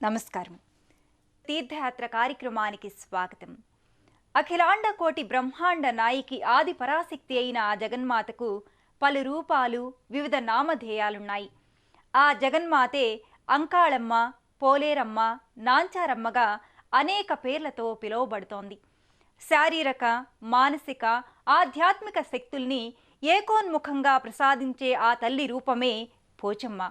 నమస్కారం. తీర్థయాత్ర కార్యక్రమానికి స్వాగతం. అఖిలాండ కోటి బ్రహ్మాండ నాయకి ఆది పరాశక్తి అయిన ఆ జగన్మాతకు పలు రూపాలు, వివిధ నామధేయాలున్నాయి. ఆ జగన్మాతే అంకాళమ్మ, పోలేరమ్మ, నాంచారమ్మగా అనేక పేర్లతో పిలువబడుతోంది. శారీరక, మానసిక, ఆధ్యాత్మిక శక్తుల్ని ఏకోన్ముఖంగా ప్రసాదించే ఆ తల్లి రూపమే పోచమ్మ.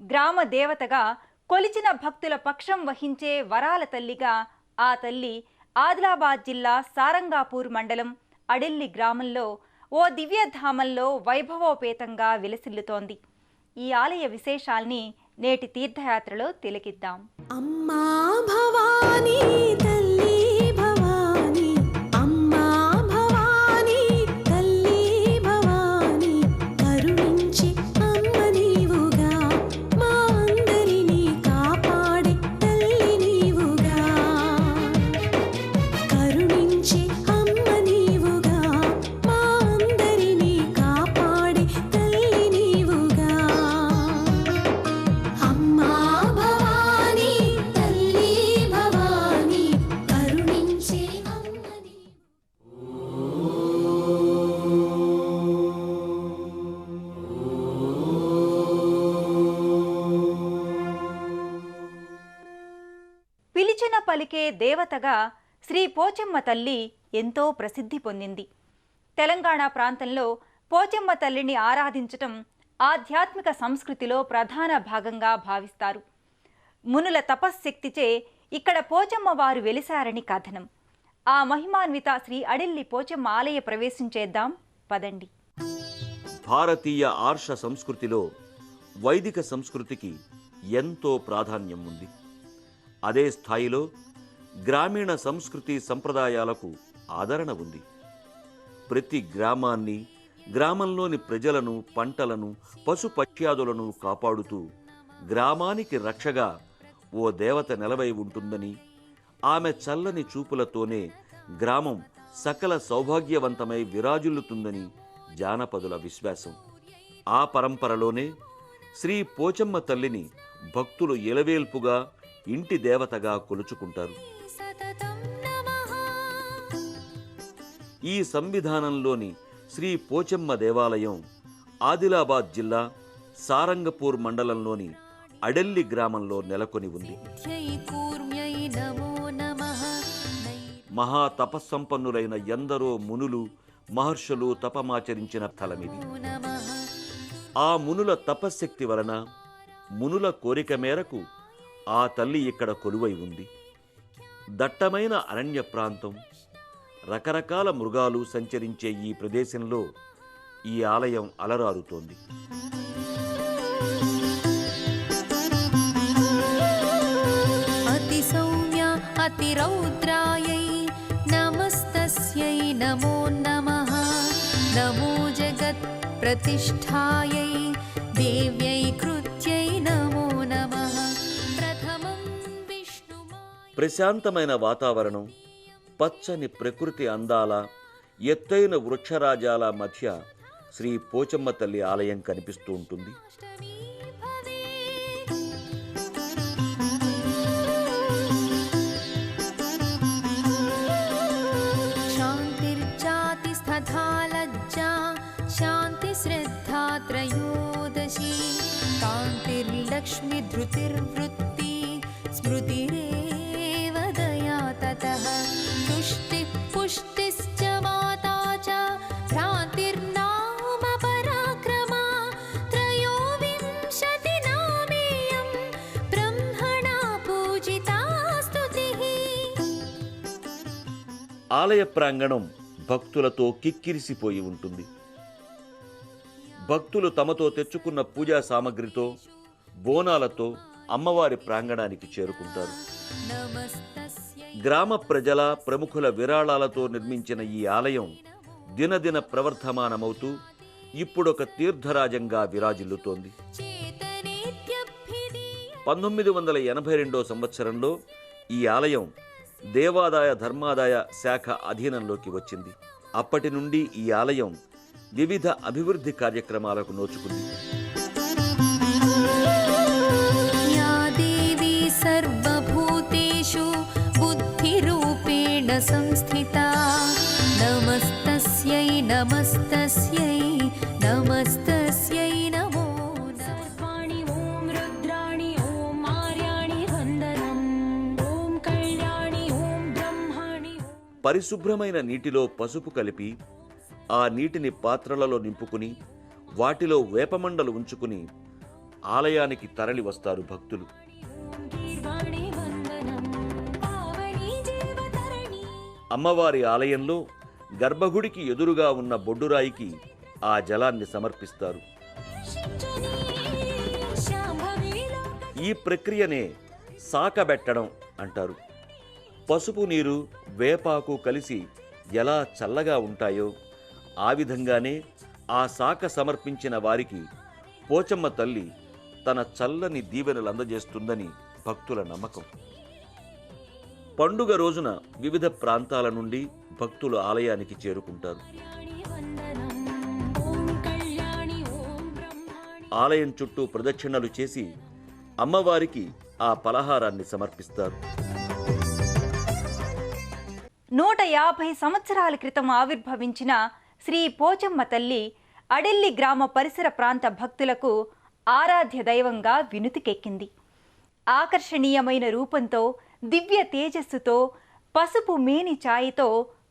గ్రామ దేవతగా కొలిచిన భక్తుల పక్షం వహించే వరాల తల్లిగా ఆ తల్లి ఆదిలాబాద్ జిల్లా సారంగాపూర్ మండలం అడెల్లి గ్రామంలో ఓ దివ్యధామంలో వైభవోపేతంగా విలసిల్లుతోంది. ఈ ఆలయ విశేషాల్ని నేటి తీర్థయాత్రలో తిలకిద్దాం. అమ్మా భవానీ తల్లి భవానీ, అమ్మా భవానీ తల్లి భవానీ, కరుణించి అమ్మ నీవుగా, మా అందరినీ కాపాడే తల్లి నీవుగా, కరుణించి అమ్మ నీవుగా, మా అందరినీ కాపాడే తల్లి నీవుగా. అమ్మా భవానీ తల్లి భవానీ, కరుణించే అమ్మ నీవు. పిలిచిన పలికే దేవతగా శ్రీ పోచమ్మ తల్లి ఎంతో ప్రసిద్ధి పొందింది. తెలంగాణ ప్రాంతంలో పోచమ్మ తల్లిని ఆరాధించటం ఆధ్యాత్మిక సంస్కృతిలో ప్రధాన భాగంగా భావిస్తారు. మునుల తపశ్శక్తిచే ఇక్కడ పోచమ్మ వారు వెలిశారని కథనం. ఆ మహిమాన్విత శ్రీ అడెల్లి పోచమ్మ ఆలయ ప్రవేశం చేద్దాం పదండి. భారతీయ ఆర్ష సంస్కృతిలో వైదిక సంస్కృతికి ఎంతో ప్రాధాన్యం ఉంది. అదే స్థాయిలో గ్రామీణ సంస్కృతి సంప్రదాయాలకు ఆదరణ ఉంది. ప్రతి గ్రామాన్ని, గ్రామంలోని ప్రజలను, పంటలను, పశుపక్ష్యాదులను కాపాడుతూ గ్రామానికి రక్షగా ఓ దేవత నెలవై ఉంటుందని, ఆమె చల్లని చూపులతోనే గ్రామం సకల సౌభాగ్యవంతమై విరాజిల్లుతుందని జానపదుల విశ్వాసం. ఆ పరంపరలోనే శ్రీ పోచమ్మ తల్లిని భక్తులు ఎలవేల్పుగా ఇంటి దేవతగా కొలుచుకుంటారు. సతతం నమః. ఈ సంవిధానంలోని శ్రీ పోచమ్మ దేవాలయం ఆదిలాబాద్ జిల్లా సారంగపూర్ మండలంలోని అడెల్లి గ్రామంలో నెలకొని ఉంది. ధ్యై కూర్మ్యై నమో నమః. మహా తపస్సంపన్నులైన ఎందరో మునులు, మహర్షులు తపమాచరించిన స్థలమిది. నమో నమః. ఆ మునుల తపశ్శక్తి వలన, మునుల కోరిక మేరకు ఆ తల్లి ఇక్కడ కొలువై ఉంది. దట్టమైన అరణ్య ప్రాంతం, రకరకాల మృగాలు సంచరించే ఈ ప్రదేశంలో ఈ ఆలయం అలరారుతోంది. అతి సౌమ్య అతి రౌద్రాయై నమస్తస్యై నమో నమః. నమో జగత్ ప్రతిష్ఠాయై దేవ్యై కృత్యై నమో నమః. ప్రథమం విష్ణుమాయ. ప్రశాంతమైన వాతావరణం, పచ్చని ప్రకృతి అందాల, ఎత్తైన వృక్షరాజాల మధ్య శ్రీ పోచమ్మ తల్లి ఆలయం కనిపిస్తూ ఉంటుంది. అష్టమీ భవే. శాంతిర్జాతిస్తథా లజ్జా శాంతి శ్రద్ధా త్రయోదశి. కాంతిర్లక్ష్మి ధృతిర్వృత్తి స్మృతిరేవ దయా తతః. తుష్టిః పుష్టిశ్చ మాతా చ భ్రాంతిర్నామ పరాక్రమా. త్రయోవింశతి నామేయం బ్రహ్మణా పూజితా స్తుతిః. ఆలయ ప్రాంగణం భక్తులతో కిక్కిరిసిపోయి ఉంటుంది. భక్తులు తమతో తెచ్చుకున్న పూజా సామగ్రితో, బోనాలతో అమ్మవారి ప్రాంగణానికి చేరుకుంటారు. నమస్తస్యై గ్రామ ప్రజల, ప్రముఖుల విరాళాలతో నిర్మించిన ఈ ఆలయం దినదిన ప్రవర్ధమానమవుతూ ఇప్పుడొక తీర్థరాజంగా విరాజిల్లుతోంది. చేతనేత్యభిధీయ. 1982 సంవత్సరంలో ఈ ఆలయం దేవాదాయ ధర్మాదాయ శాఖ అధీనంలోకి వచ్చింది. అప్పటి నుండి ఈ ఆలయం వివిధ అభివృద్ధి కార్యక్రమాలకు నోచుకుంది. యా దేవీ సర్వ तस्यै नमस्तस्यै नमो सर्वाणि ॐ रुद्राणि ॐ आर्याणि वन्दनम् ॐ कल्याणि ॐ ब्रह्माणि పరిశుభ్రమైన నీటిలో పసుపు కలిపి ఆ నీటిని పాత్రలలో నింపుకుని వాటిలో వేపమండలు ఉంచుకుని ఆలయానికి తరలి వస్తారు భక్తులు. गीर्वाणि वन्दनम् पावनी जीवतरणि అమ్మవారి ఆలయంలో గర్భగుడికి ఎదురుగా ఉన్న బొడ్డురాయికి ఆ జలాన్ని సమర్పిస్తారు. शिञ्चनी शाम्भवी ఈ ప్రక్రియనే సాకబెట్టడం అంటారు. పసుపు నీరు వేపాకు కలిసి ఎలా చల్లగా ఉంటాయో ఆ విధంగానే ఆ శాఖ సమర్పించిన వారికి పోచమ్మ తల్లి తన చల్లని దీవెనలు అందజేస్తుందని భక్తుల నమ్మకం. పండుగ రోజున వివిధ ప్రాంతాల నుండి భక్తులు ఆలయానికి చేరుకుంటారు. ఆలయం చుట్టూ ప్రదక్షిణలు చేసి అమ్మవారికి ఆ పలహారాన్ని సమర్పిస్తారు. 150 సంవత్సరాల క్రితం ఆవిర్భవించిన శ్రీ పోచమ్మ తల్లి అడెల్లి గ్రామ పరిసర ప్రాంత భక్తులకు ఆరాధ్య దైవంగా వినుతికెక్కింది. ఆకర్షణీయమైన రూపంతో, దివ్య తేజస్సుతో, పసుపు మేని ఛాయతో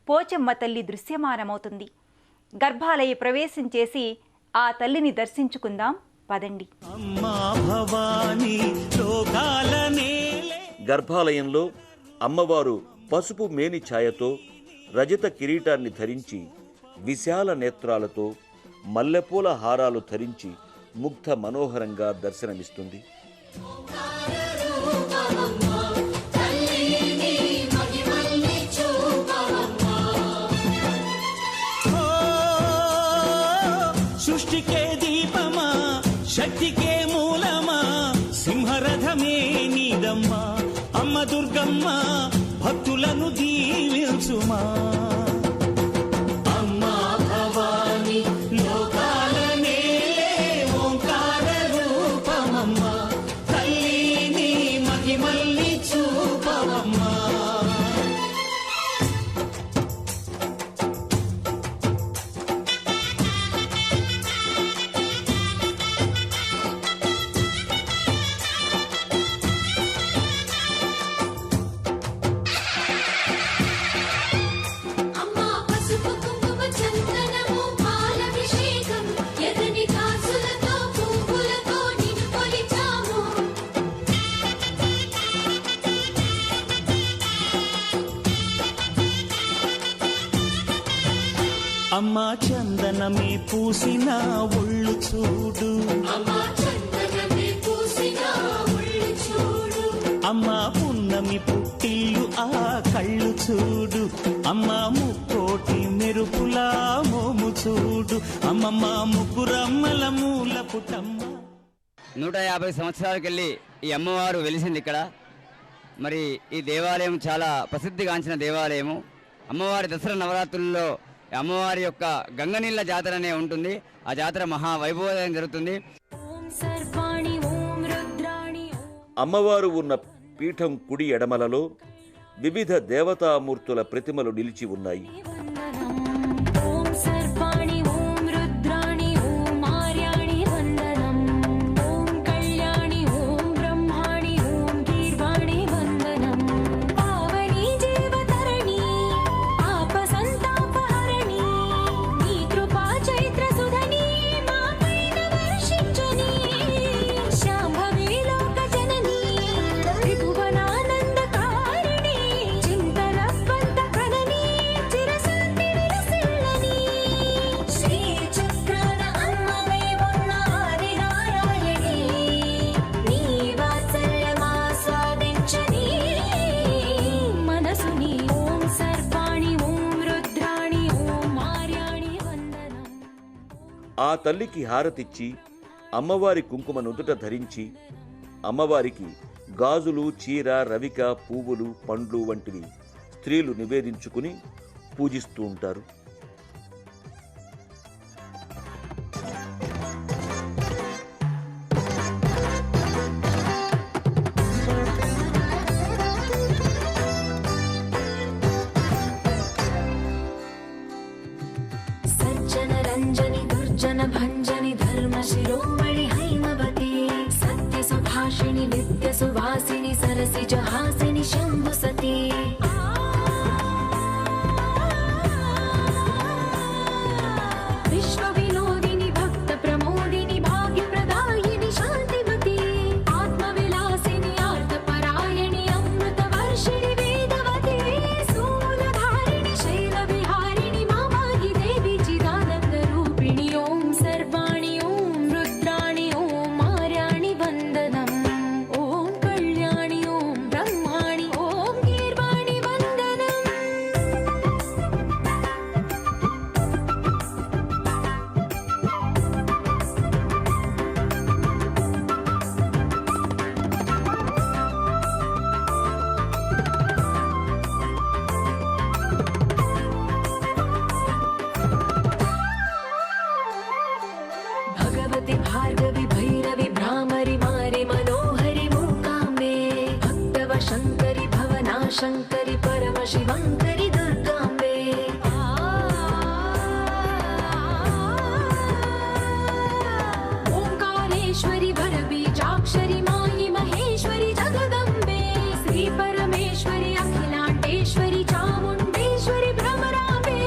పోచమ్మ తల్లి దృశ్యమానమవుతుంది. గర్భాలయ ప్రవేశం చేసి ఆ తల్లిని దర్శించుకుందాం పదండి. గర్భాలయంలో అమ్మవారు పసుపు మేని ఛాయతో రజత కిరీటాన్ని ధరించి విశాల నేత్రాలతో మల్లెపూల హారాలు ధరించి ముగ్ధ మనోహరంగా దర్శనమిస్తుంది. సృష్టికే దీపమా, శక్తికే మూలమా, సింహరథమే నీదమ్మా, అమ్మ దుర్గమ్మ భక్తులను దీవించుమా. అమ్మా భవాని లోకాలనే ఓంకార రూపమమ్మా, తల్లిని మహిమల్ని చూపవమ్మా. అమ్మా పసుపు కుంకుమ చందనము పాలభిషేకం ఎర్రని కాసులతో పువ్వులతో నిన్ను కొలిచాము. అమ్మా చందనమే పూసిన ఒళ్ళు చూడు, అమ్మా చందనమే పూసిన ఒళ్ళు చూడు. అమ్మా పున్నమి పుట్టిల్లు ఆ కళ్ళు చూడు, అమ్మా ముక్కోటి మెరుపులా మోము చూడు, అమ్మమ్మ ముగ్గురమ్మల మూల పుట్టమ్మ. 150 సంవత్సరాలకెళ్ళి ఈ అమ్మవారు వెలిసింది ఇక్కడ. మరి ఈ దేవాలయం చాలా ప్రసిద్ధిగాంచిన దేవాలయము. అమ్మవారి దసరా నవరాత్రుల్లో అమ్మవారి యొక్క గంగనీళ్ళ జాతర అనే ఉంటుంది. ఆ జాతర మహావైభవం జరుగుతుంది. ఓం సర్వాణి ఓం రుద్రాణి అమ్మవారు ఉన్న పీఠం కుడి ఎడమలలో వివిధ దేవతామూర్తుల ప్రతిమలు నిలిచి ఉన్నాయి. వందనం. ఓం సర్వాణి ఓం రుద్రాణి ఓం ఆర్యాణి వందనం. ఓం కళ్యాణి ఓం బ్రహ్మాణి ఓం గీర్వాణి వందనం. పావని జీవతరణి ఆప సంతాపహరణి నీ కృపా చైత్ర సుధని మా పైన వర్షించుని. శాంభవి లోక జనని త్రిభువనానందకారిణి చింతరవ్వంత కనని చిరశాంతి విలసిల్లని. శ్రీ చక్రాన అమ్మవై ఉన్న ఆదినారాయణి నీ వాత్సల్యమాస్వాదించని మనసుని. ఓం సర్వాణి ఓం రుద్రాణి ఓం ఆర్యాణి వందనం. ఆ తల్లికి హారతిచ్చి అమ్మవారి కుంకుమ నుదుట ధరించి అమ్మవారికి గాజులు, చీర, రవిక, పువ్వులు, పండ్లు వంటివి స్త్రీలు నివేదించుకుని పూజిస్తూ ఉంటారు. సజ్జన రంజన शिरोमणि हैमवती सत्यसुभाषिणि नित्यसुवासिनि सरसिजहासिनि शम्भुसती विश्वविनोदिनि भक्तप्रमोदिनि भाग्यप्रदायिनि शान्तिमती आत्मविलासिनि आर्तपरायणि अमृतवर्षिणि वेदवती शूलधारिणि शैलविहारिणि मामाहि देवी चिदानन्दरूपिणि ॐ सर्वाणि ॐ रुद्राणि ॐ मार्याणि वन्दनम् ॐ कल्याणि ॐ ब्रह्माणि ॐ गीर्वाणि वन्दनम् भगवति भार्गवि भैरवि भ्रामरि मारि मनोहरि मूकाम्बे भक्तव शङ्करि भवनाशङ्करि परमशिवङ्करि दुर्गाम्बे ओङ्कारेश्वरि वरबीजाक्षरि मायि महेश्वरि जगदम्बे श्रीपरमेश्वरि अखिलाण्डेश्वरि चामुण्डेश्वरि भ्रमराम्बे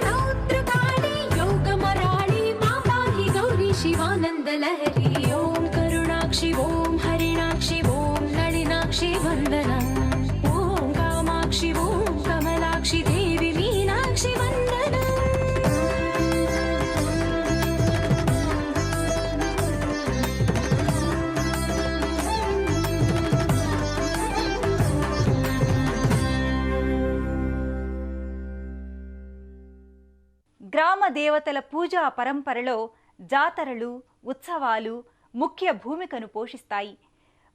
रौद्रकाली योगमराळि मापाहि गौरी शिवानन्दलहरी ॐ करुणाक्षि ॐ हरिणाक्षि ॐ नलिनाक्षि वन्दनम् ॐ कामाक्षि ॐ कमलाक्षि देवि मीनाक्षि वन्दनम् గ్రామ దేవతల పూజా పరంపరలో జాతరలు ఉత్సవాలు ముఖ్య భూమికను పోషిస్తాయి.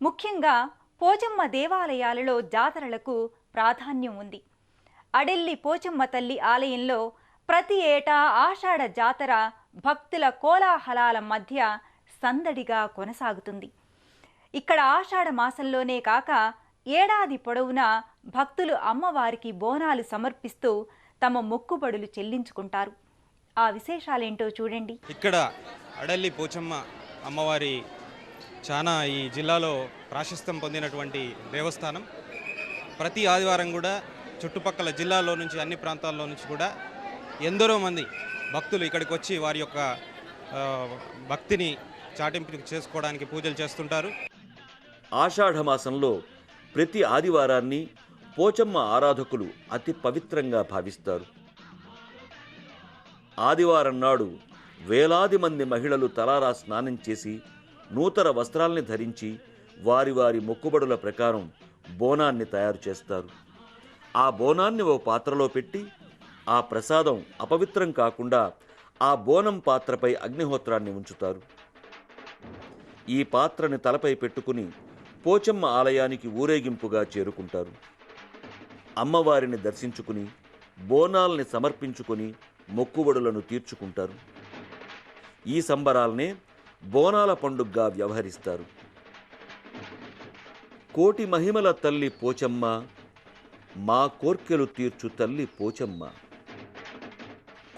ముఖ్యంగా పోచమ్మ దేవాలయాలలో జాతరలకు ప్రాధాన్యం ఉంది. అడెల్లి పోచమ్మ తల్లి ఆలయంలో ప్రతి ఏటా ఆషాఢ జాతర భక్తుల కోలాహలాల మధ్య సందడిగా కొనసాగుతుంది. ఇక్కడ ఆషాఢ మాసంలోనే కాక ఏడాది పొడవునా భక్తులు అమ్మవారికి బోనాలు సమర్పిస్తూ తమ మొక్కుబడులు చెల్లించుకుంటారు. ఆ విశేషాలేంటో చూడండి. ఇక్కడ అడల్లి పోచమ్మ అమ్మవారి చాలా ఈ జిల్లాలో ప్రాశస్త్యం పొందినటువంటి దేవస్థానం. ప్రతి ఆదివారం కూడా చుట్టుపక్కల జిల్లాలో నుంచి అన్ని ప్రాంతాల్లో నుంచి కూడా ఎందరో మంది భక్తులు ఇక్కడికి వచ్చి వారి యొక్క భక్తిని చాటింపు చేసుకోవడానికి పూజలు చేస్తుంటారు. ఆషాఢ మాసంలో ప్రతి ఆదివారాన్ని పోచమ్మ ఆరాధకులు అతి పవిత్రంగా భావిస్తారు. ఆదివారం నాడు వేలాది మంది మహిళలు తలారా స్నానం చేసి నూతన వస్త్రాల్ని ధరించి వారి వారి మొక్కుబడుల ప్రకారం బోనాన్ని తయారు చేస్తారు. ఆ బోనాన్ని ఓ పాత్రలో పెట్టి ఆ ప్రసాదం అపవిత్రం కాకుండా ఆ బోనం పాత్రపై అగ్నిహోత్రాన్ని ఉంచుతారు. ఈ పాత్రని తలపై పెట్టుకుని పోచమ్మ ఆలయానికి ఊరేగింపుగా చేరుకుంటారు. అమ్మవారిని దర్శించుకుని బోనాల్ని సమర్పించుకుని మొక్కుబడులను తీర్చుకుంటారు. ఈ సంబరాలనే బోనాల పండుగగా వ్యవహరిస్తారు. కోటి మహిమల తల్లి పోచమ్మ, మా కోర్కెలు తీర్చు తల్లి పోచమ్మ,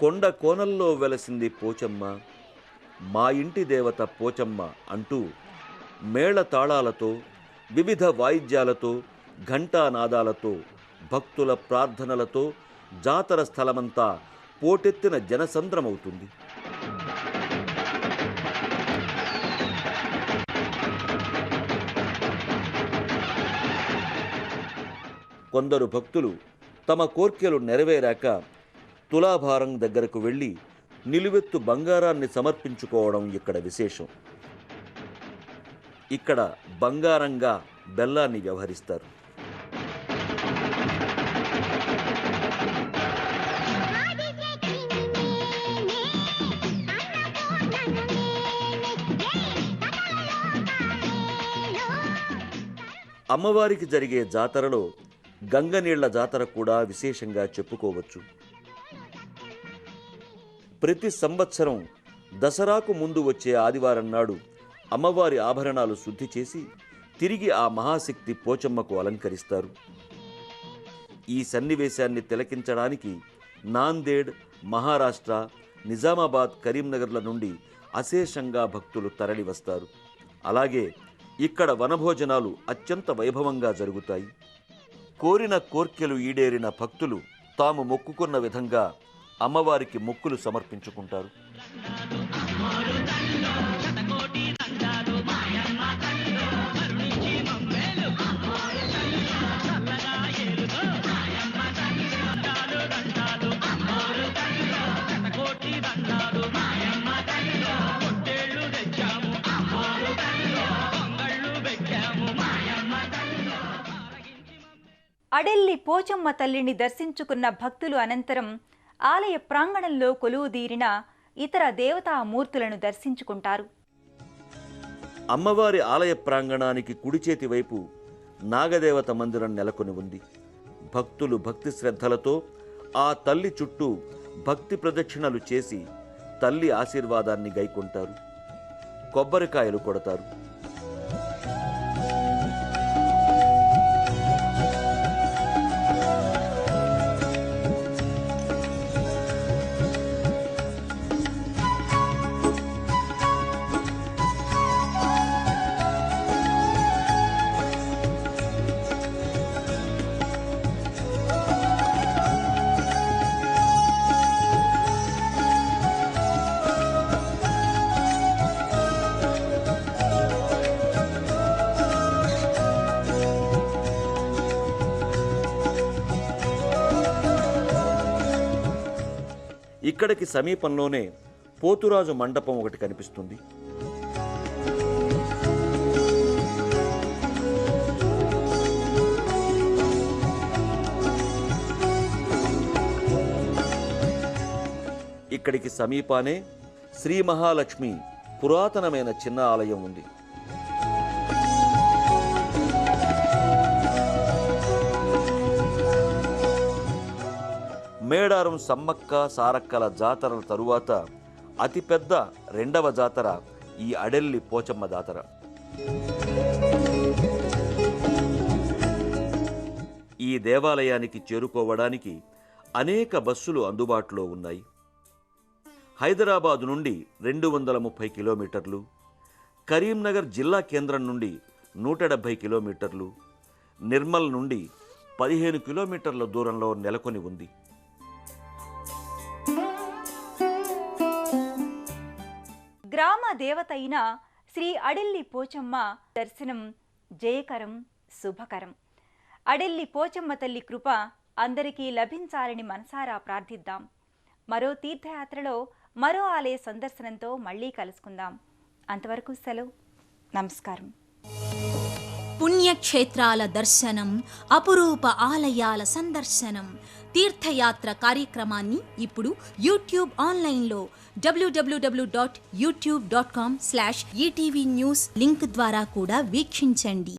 కొండ కోనల్లో వెలసింది పోచమ్మ, మా ఇంటి దేవత పోచమ్మ అంటూ మేళ తాళాలతో వివిధ వాయిద్యాలతో ఘంటానాదాలతో భక్తుల ప్రార్థనలతో జాతర స్థలమంతా పోటెత్తిన జనసంద్రమవుతుంది. కొందరు భక్తులు తమ కోర్కెలు నెరవేరాక తులాభారం దగ్గరకు వెళ్ళి నిలువెత్తు బంగారాన్ని సమర్పించుకోవడం ఇక్కడ విశేషం. ఇక్కడ బంగారంగా బెల్లాన్ని వ్యవహరిస్తారు. అమ్మవారికి జరిగే జాతరలో గంగనీళ్ల జాతర కూడా విశేషంగా చెప్పుకోవచ్చు. ప్రతి సంవత్సరం దసరాకు ముందు వచ్చే ఆదివారం నాడు అమ్మవారి ఆభరణాలు శుద్ధి చేసి తిరిగి ఆ మహాశక్తి పోచమ్మకు అలంకరిస్తారు. ఈ సన్నివేశాన్ని తిలకించడానికి నాందేడ్, మహారాష్ట్ర, నిజామాబాద్, కరీంనగర్ల నుండి అశేషంగా భక్తులు తరలి వస్తారు. అలాగే ఇక్కడ వనభోజనాలు అత్యంత వైభవంగా జరుగుతాయి. కోరిన కోర్కెలు ఈడేరిన భక్తులు తాము మొక్కుకున్న విధంగా అమ్మవారికి మొక్కులు సమర్పించుకుంటారు. అడెల్లి పోచమ్మ తల్లిని దర్శించుకున్న భక్తులు అనంతరం ఆలయ ప్రాంగణంలో కొలువుదీరిన ఇతర దేవతామూర్తులను దర్శించుకుంటారు. అమ్మవారి ఆలయ ప్రాంగణానికి కుడి చేతి వైపు నాగదేవత మందిరం నెలకొని ఉంది. భక్తులు భక్తి శ్రద్ధలతో ఆ తల్లి చుట్టూ భక్తి ప్రదక్షిణలు చేసి తల్లి ఆశీర్వాదాన్ని గైకొంటారు. కొబ్బరికాయలు కొడతారు. ఇక్కడికి సమీపంలోనే పోతురాజు మండపం ఒకటి కనిపిస్తుంది. ఇక్కడికి సమీపానే శ్రీ మహాలక్ష్మి పురాతనమైన చిన్న ఆలయం ఉంది. మేడారం సమ్మక్క సారక్కల జాతరల తరువాత అతిపెద్ద రెండవ జాతర ఈ అడెల్లి పోచమ్మ జాతర. ఈ దేవాలయానికి చేరుకోవడానికి అనేక బస్సులు అందుబాటులో ఉన్నాయి. హైదరాబాదు నుండి 230 కిలోమీటర్లు, కరీంనగర్ జిల్లా కేంద్రం నుండి 170 కిలోమీటర్లు, నిర్మల్ నుండి 15 కిలోమీటర్ల దూరంలో నెలకొని ఉంది. గ్రామ దేవత అయిన శ్రీ అడెల్లి పోచమ్మ దర్శనం జయకరం, శుభకరం. అడెల్లి పోచమ్మ తల్లి కృప అందరికీ లభించాలని మనసారా ప్రార్థిద్దాం. మరో తీర్థయాత్రలో మరో ఆలయ సందర్శనంతో మళ్ళీ కలుసుకుందాం. అంతవరకు సెలవు. నమస్కారం. పుణ్యక్షేత్రాల దర్శనం, అపురూప ఆలయాల సందర్శనం, తీర్థయాత్ర కార్యక్రమాన్ని ఇప్పుడు యూట్యూబ్ ఆన్లైన్లో www.youtube.com/ETV News లింక్ ద్వారా కూడా వీక్షించండి.